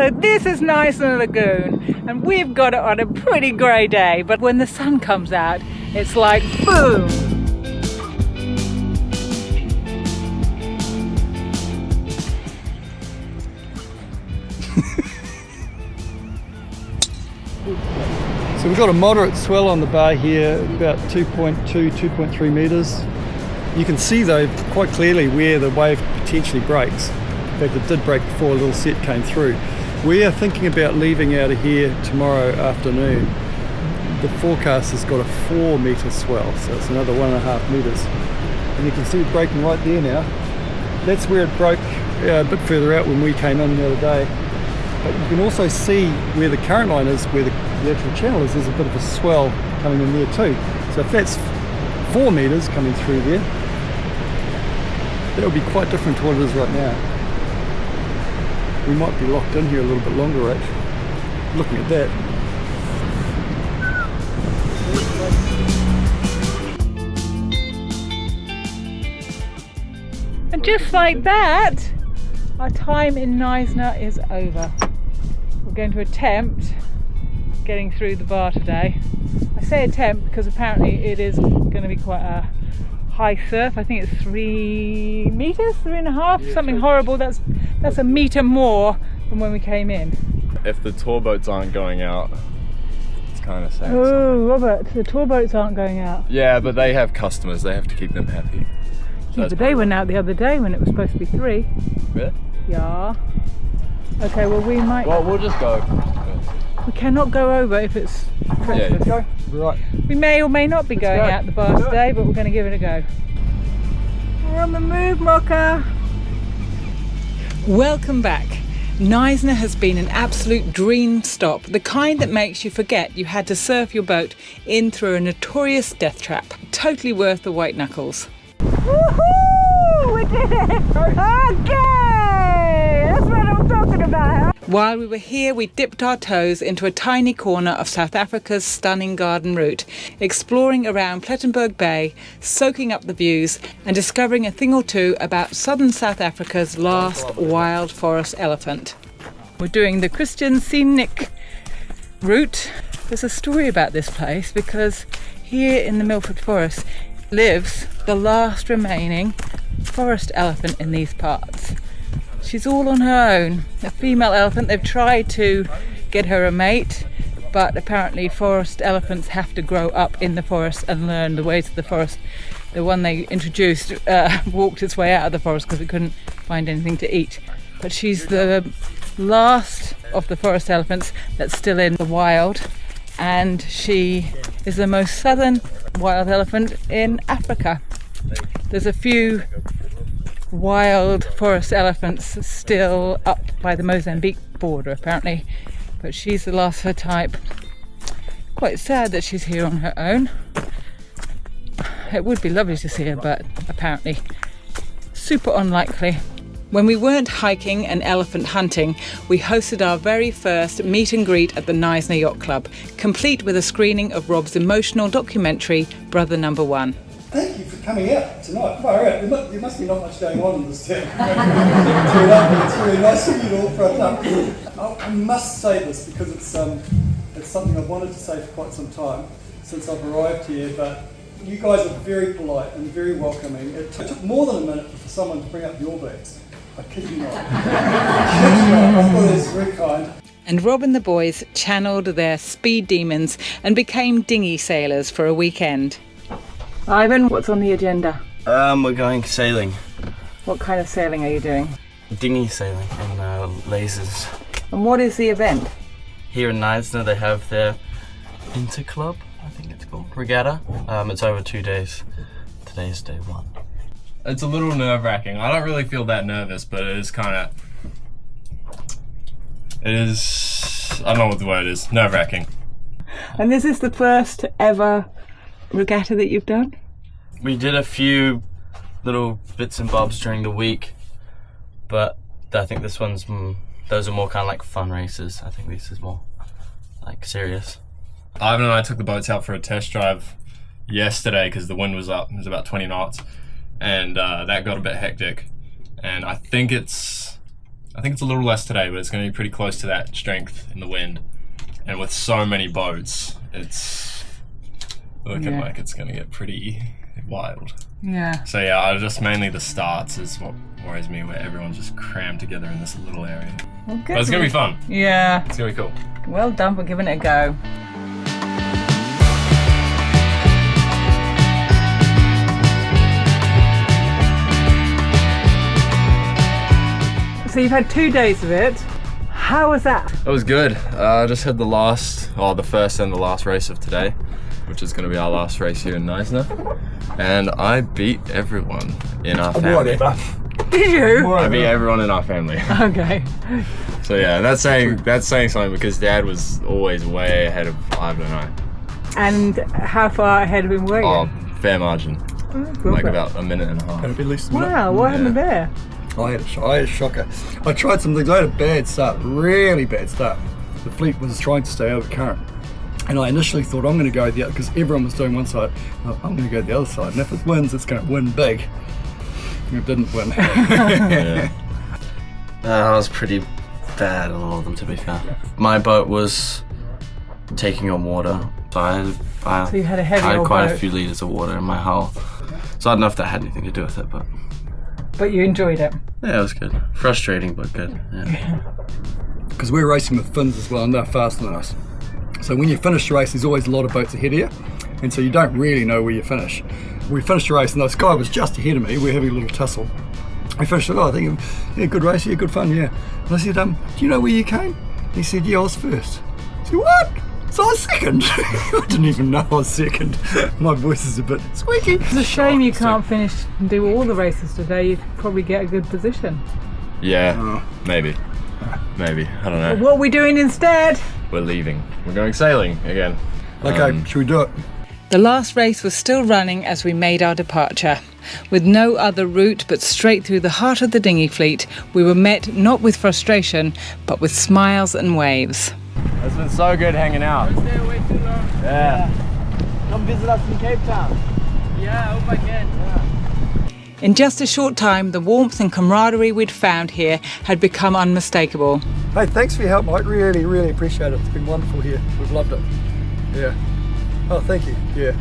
So this is Knysna Lagoon, and we've got it on a pretty grey day, but when the sun comes out, it's like boom! So we've got a moderate swell on the bar here, about 2.2, 2.3 metres. You can see though quite clearly where the wave potentially breaks. In fact, it did break before a little set came through. We are thinking about leaving out of here tomorrow afternoon. The forecast has got a 4 metre swell, so it's another 1.5 metres. And you can see it breaking right there now. That's where it broke a bit further out when we came in the other day. But you can also see where the current line is, where the actual channel is, there's a bit of a swell coming in there too. So if that's 4 metres coming through there, that would be quite different to what it is right now. We might be locked in here a little bit longer actually, looking at that. And just like that, our time in Knysna is over. We're going to attempt getting through the bar today. I say attempt because apparently it is going to be quite a high surf. I think it's 3 metres, 3.5, yeah, something horrible. That's a metre more than when we came in. If the tour boats aren't going out, it's kind of sad. Oh, Robert, the tour boats aren't going out. Yeah, but they have customers. They have to keep them happy. So yeah, but they went out the other day when it was supposed to be 3. Really? Yeah. Okay, well we might... Well, we'll just go. We cannot go over if it's treacherous. Yeah, right. We may or may not be going out the bar today, but we're going to give it a go. We're on the move, Mocha! Welcome back. Knysna has been an absolute dream stop, the kind that makes you forget you had to surf your boat in through a notorious death trap. Totally worth the white knuckles. Woohoo! We did it! Okay! That's what I'm talking about. While we were here, we dipped our toes into a tiny corner of South Africa's stunning garden route, exploring around Plettenberg Bay, soaking up the views and discovering a thing or two about southern South Africa's last wild forest elephant. We're doing the Christian scenic route. There's a story about this place because here in the Milford Forest lives the last remaining forest elephant in these parts. She's all on her own, a female elephant. They've tried to get her a mate, but apparently forest elephants have to grow up in the forest and learn the ways of the forest. The one they introduced walked its way out of the forest because it couldn't find anything to eat. But she's the last of the forest elephants that's still in the wild, and she is the most southern wild elephant in Africa. There's a few wild forest elephants still up by the Mozambique border apparently, but she's the last of her type. Quite sad that she's here on her own. It would be lovely to see her, but apparently super unlikely. When we weren't hiking and elephant hunting, we hosted our very first meet and greet at the Knysna Yacht Club, complete with a screening of Rob's emotional documentary, Brother Number One. Thank you for coming out tonight. Far out. There must be not much going on in this town. Turn up and it's really nice of you to all front up. I must say this because it's something I've wanted to say for quite some time since I've arrived here, but you guys are very polite and very welcoming. It took more than a minute for someone to bring up your bags. I kid you not. I thought it was very kind. And Rob and the boys channeled their speed demons and became dinghy sailors for a weekend. Ivan, what's on the agenda? We're going sailing. What kind of sailing are you doing? Dinghy sailing and lasers. And what is the event? Here in Knysna they have their Interclub, I think it's called, regatta. It's over 2 days. Today's day 1. It's a little nerve-wracking. I don't really feel that nervous, but it is kind of... It is... I don't know what the word is. Nerve-wracking. And is this the first ever regatta that you've done? We did a few little bits and bobs during the week, but I think this one's... those are more kind of like fun races. I think this is more like serious. Ivan and I took the boats out for a test drive yesterday because the wind was up. It was about 20 knots. And that got a bit hectic, and I think it's I think it's a little less today, but it's going to be pretty close to that strength in the wind. And with so many boats, it's looking like it's going to get pretty wild. Yeah. So yeah, just mainly the starts is what worries me, where everyone's just crammed together in this little area. Well, good. But it's going to be fun. Yeah. It's going to be cool. Well done for giving it a go. So you've had 2 days of it. How was that? It was good. I just had the first and the last race of today, which is going to be our last race here in Knysna. And I beat everyone in our family. Did you? I beat everyone in our family. Okay. So yeah, that's saying something, because Dad was always way ahead of Ivan and I. And how far ahead of him were you? Oh, fair margin. Like about a minute and a half. At least a minute. Wow, what happened there? I had a shocker. I tried some things. I had a bad start, really bad start. The fleet was trying to stay out of the current. And I initially thought I'm going to go the other, because everyone was doing one side. I'm going to go the other side. And if it wins, it's going to win big. And it didn't win. Yeah. I was pretty bad on all of them, to be fair. My boat was taking on water. So So you had a heavy I had old quite boat. a few litres of water in my hull. So I don't know if that had anything to do with it, but But you enjoyed it. yeah, it was good. Frustrating, but good. Yeah. Because we're racing with Finns as well, and they're faster than us. So when you finish the race, there's always a lot of boats ahead of you, and so you don't really know where you finish. We finished the race, and this guy was just ahead of me. We were having a little tussle. I finished it. I think, yeah, good race, yeah, good fun, yeah. And I said, do you know where you came? He said, yeah, I was first. I said, what? So I was second. I didn't even know I was second. My voice is a bit squeaky. It's a shame you can't finish and do all the races today. You'd probably get a good position. Yeah, maybe. Maybe. I don't know. What are we doing instead? We're leaving. We're going sailing again. Okay, should we do it? The last race was still running as we made our departure. With no other route but straight through the heart of the dinghy fleet, we were met not with frustration, but with smiles and waves. It's been so good hanging out. Don't stay away too long. Yeah. Come visit us in Cape Town. Yeah, I hope I can. Yeah. In just a short time, the warmth and camaraderie we'd found here had become unmistakable. Hey, thanks for your help, mate. Really, really appreciate it. It's been wonderful here. We've loved it. Yeah. Oh, thank you. Yeah.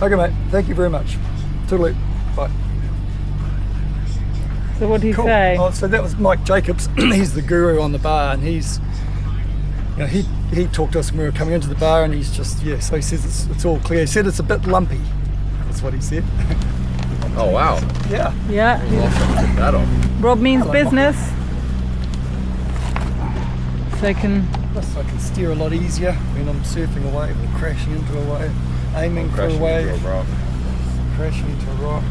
Okay, mate. Thank you very much. Toodaloo. Bye. So what do you Cool. say? Oh, so that was Mike Jacobs. He's the guru on the bar, and he's, you know, he talked to us when we were coming into the bar, and he's just, yeah, so he says it's all clear. He said it's a bit lumpy. That's what he said. Oh wow. Yeah. Yeah, Took that off. Rob means business. So they can... Plus I can steer a lot easier when I'm surfing a wave or crashing into a wave, aiming for a wave, crashing into a rock.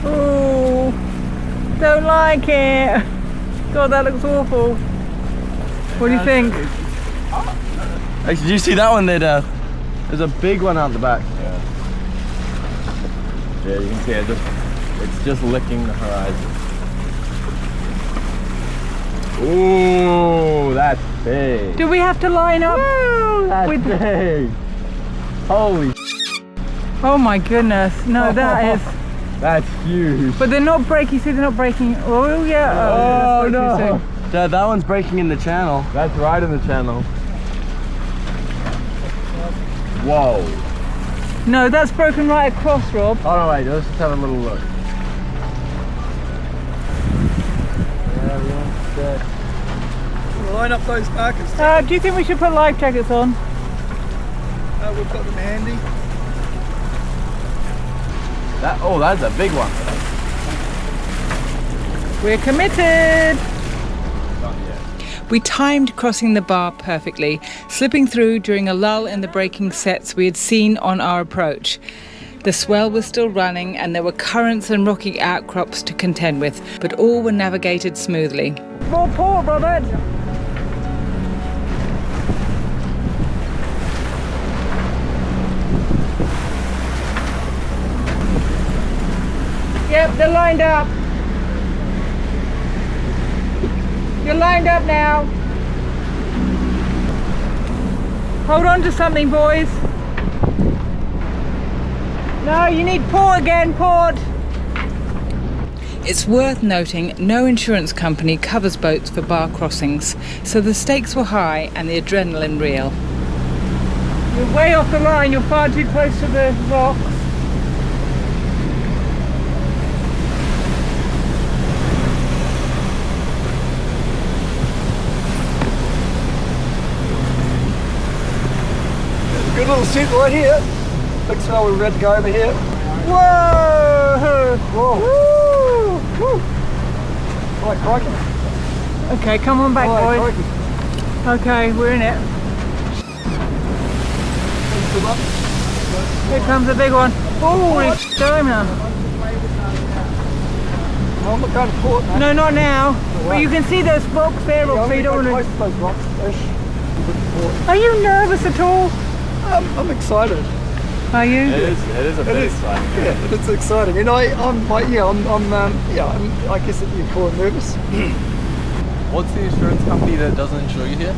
Ooh, don't like it. God, that looks awful. What do you think? Hey, did you see that one there, Dad? There's a big one out the back. Yeah, you can see it. It's just licking the horizon. Ooh, that's big. Do we have to line up? That's with... big. Holy. Oh my goodness, no, that is... That's huge. But they're not breaking, see they're not breaking... Oh yeah, Oh, that's no. too soon. Dad, that one's breaking in the channel. That's right in the channel. Whoa. No, that's broken right across, Rob. Hold on, wait. Let's just have a little look. Line up those markers. Do you think we should put life jackets on? We've got them handy. That's a big one. We're committed! We timed crossing the bar perfectly, slipping through during a lull in the breaking sets we had seen on our approach. The swell was still running and there were currents and rocky outcrops to contend with, but all were navigated smoothly. More port, Robert! Yep, they're lined up. You're lined up now. Hold on to something, boys. No, you need port again, port. It's worth noting no insurance company covers boats for bar crossings, so the stakes were high and the adrenaline real. You're way off the line, you're far too close to the rocks. Good little seat right here. Looks like we're ready to go over here. Whoa! Whoa! Woo! Woo! Right, crikey. Okay, come on back, Right, boys. crikey. Okay, we're in it. Here comes a big one. Holy stamina. Oh, look out of port, man. No, not now. But you can see those rocks there, Yeah, so you don't close want to those rocks-ish. to... Are you nervous at all? I'm excited. Are you? It is a bit exciting. Yeah, it's exciting. And I'm like, I guess you call it nervous. What's the insurance company that doesn't insure you here?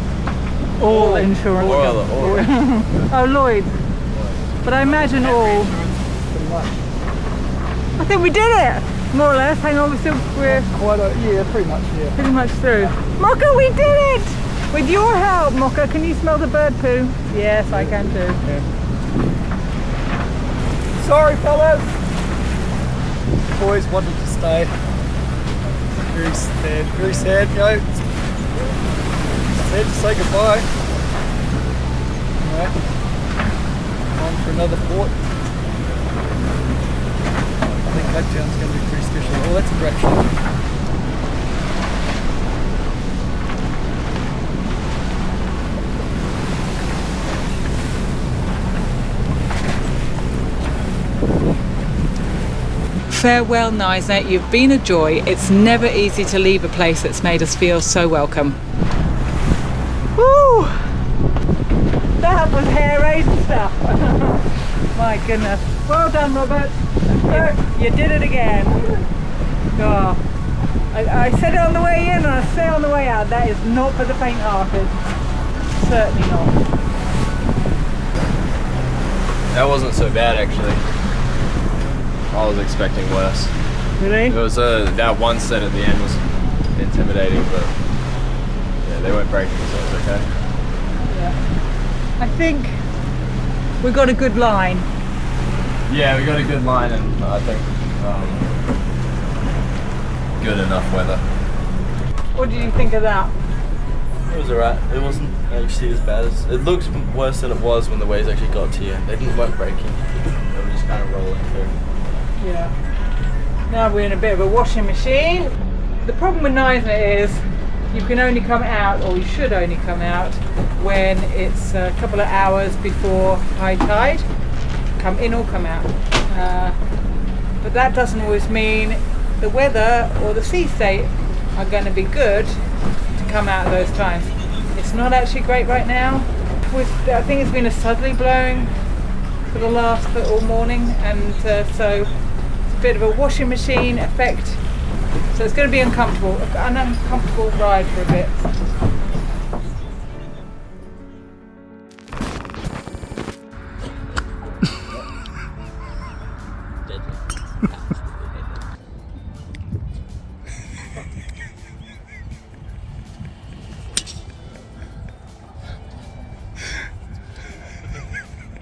All insurance. Or Oh, Lloyd's. But I imagine all. Pretty much. I think we did it, more or less. Hang on, we're Pretty much, yeah. pretty much through. Mocha, we did it! With your help, Mocha, can you smell the bird poo? Yes, I can too. Sorry, fellas. Boys wanted to stay. Very sad, you know. Sad to say goodbye. Alright. On for another port. I think that town's going to be pretty special. Oh, that's a great shot. Farewell, Knysna. You've been a joy. It's never easy to leave a place that's made us feel so welcome. Woo! That was hair-raising stuff. My goodness. Well done, Robert. You did it again. Oh. I said it on the way in and I say on the way out, that is not for the faint-hearted. Certainly not. That wasn't so bad actually. I was expecting worse. Really? It was that one set at the end was intimidating, but yeah, they weren't breaking, so it was okay. Yeah. I think we got a good line. Yeah, we got a good line, and I think good enough weather. What did you think of that? It was alright. It wasn't actually as bad as it looked worse than it was when the waves actually got to you. They weren't breaking. They were just kind of rolling through. Yeah. Now we're in a bit of a washing machine. The problem with Knysna is you can only come out, or you should only come out, when it's a couple of hours before high tide. Come in or come out. But that doesn't always mean the weather or the sea state are going to be good to come out at those times. It's not actually great right now. I think it's been a southerly blowing for the last all morning, and so it's a bit of a washing machine effect. So it's going to be uncomfortable, an uncomfortable ride for a bit.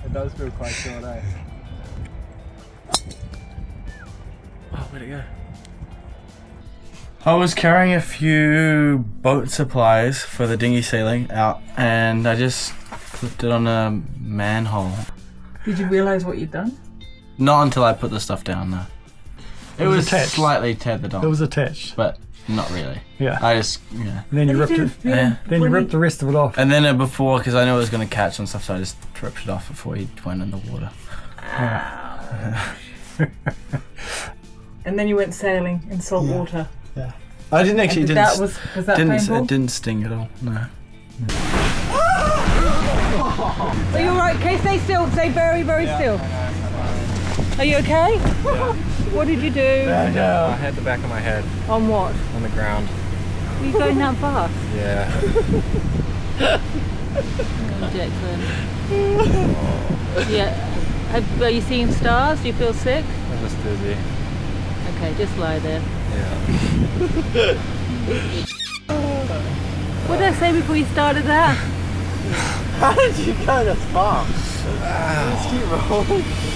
It does feel quite short, eh? Oh, where'd it go? I was carrying a few boat supplies for the dinghy sailing out, and I just flipped it on a manhole. Did you realise what you'd done? Not until I put the stuff down, though. It was attached. slightly tethered on. It was attached. But not really. Yeah. I just, yeah. And then you ripped it. Yeah. Then you ripped the rest of it off. And then before, because I knew it was going to catch and stuff, so I just ripped it off before he went in the water. And then you went sailing in salt water. Yeah. I didn't actually. Was that painful? It didn't sting at all. No. Are you alright? Okay, stay still. Stay very, very still. Are you okay? Yeah. What did you do? I had the back of my head On what? on the ground. Were you going that fast? Yeah. Declan. Yeah. Are you seeing stars? Do you feel sick? I'm just dizzy. Okay, just lie there. What did I say before you started that? How did you go this far? Just keep rolling.